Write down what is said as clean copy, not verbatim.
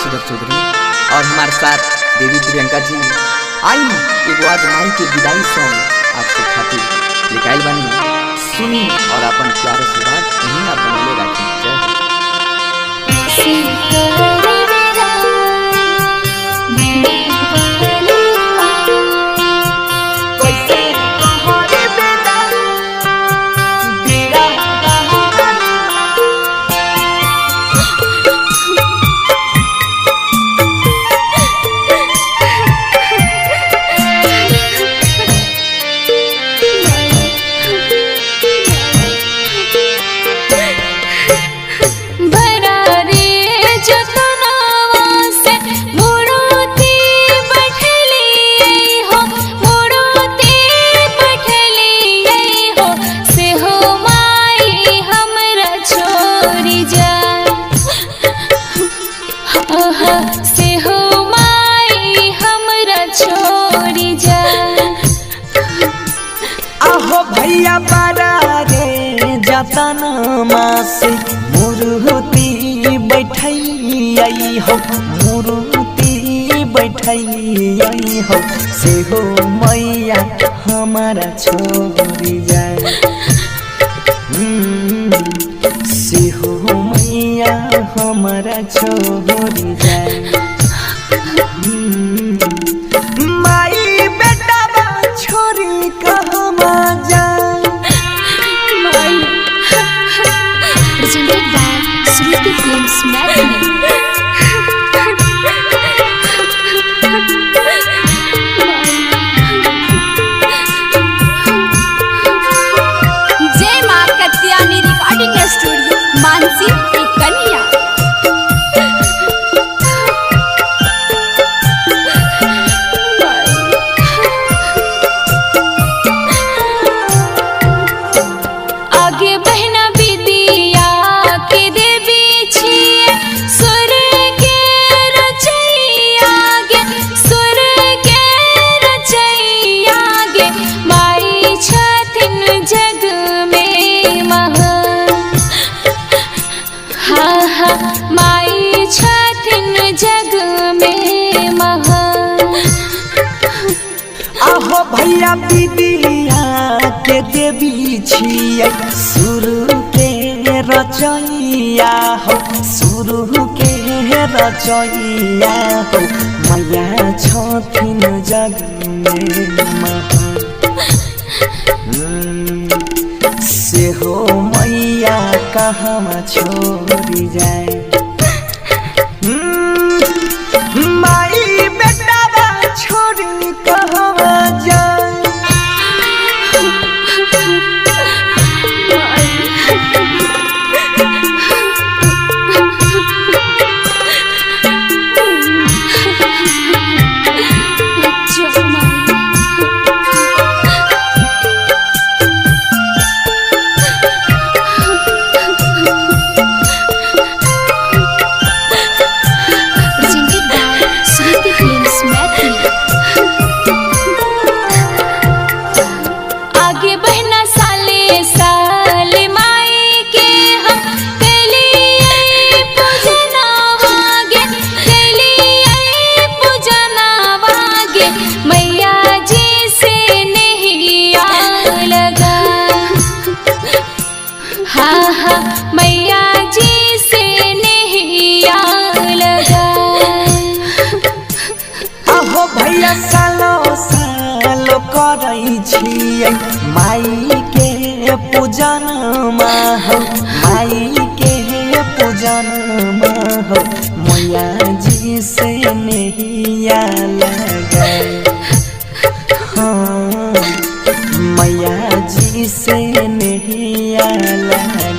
सुधर चौधरी और हमारे साथ देवी प्रियंका जी। आई एगो आज माई के विदाई सॉन्ग आपसे खातिर लिखाइल बानी, सुनी और अपन प्यारे से बात यहीं आप बनले रखें। भैया पारा रे जतनमा से मुरुति बैठई हो, मुरुति बैठई हो से हो मैया हमारा छोड़ी जाए, से हो मैया हमारा छोड़ी जाए। माई बेटा बा छोरी कहवा जाए। Presented by Sruti Films Magazine. जय मां कत्यानी रिकॉर्डिंग स्टूडियो मानसी कन्या। आगे बहना विदिया के देवी छिए, सुर के रचैया गे, सुर के रचैया गे, माई छथिन जग में महान। हाँ हाँ माई छथिन जग में महान। आहो भैया विदिया के देवी छियै, सुरु के रचैया हो, सुरु के रचैया हो, मैया छथिन जग में महान। से हो मैया कहवा छोड़ी जाए। माई बेटा बा छोड़ी कहवा जाए। Presented by Sruti Films Magazine. आगे बहना साले साले माई के हम कलिए पूजना वागे, कलिए पूजना वागे, मैया जी से नहीं आ लगा। हाँ हाँ मैया जी से नहीं आ लगा। आहो भैया सालो सालो करै छियै माई के पूजन हो, माई के पूजन हो, मैया जी से नैया लगाए। हाँ मैया जी से नैया लगाए।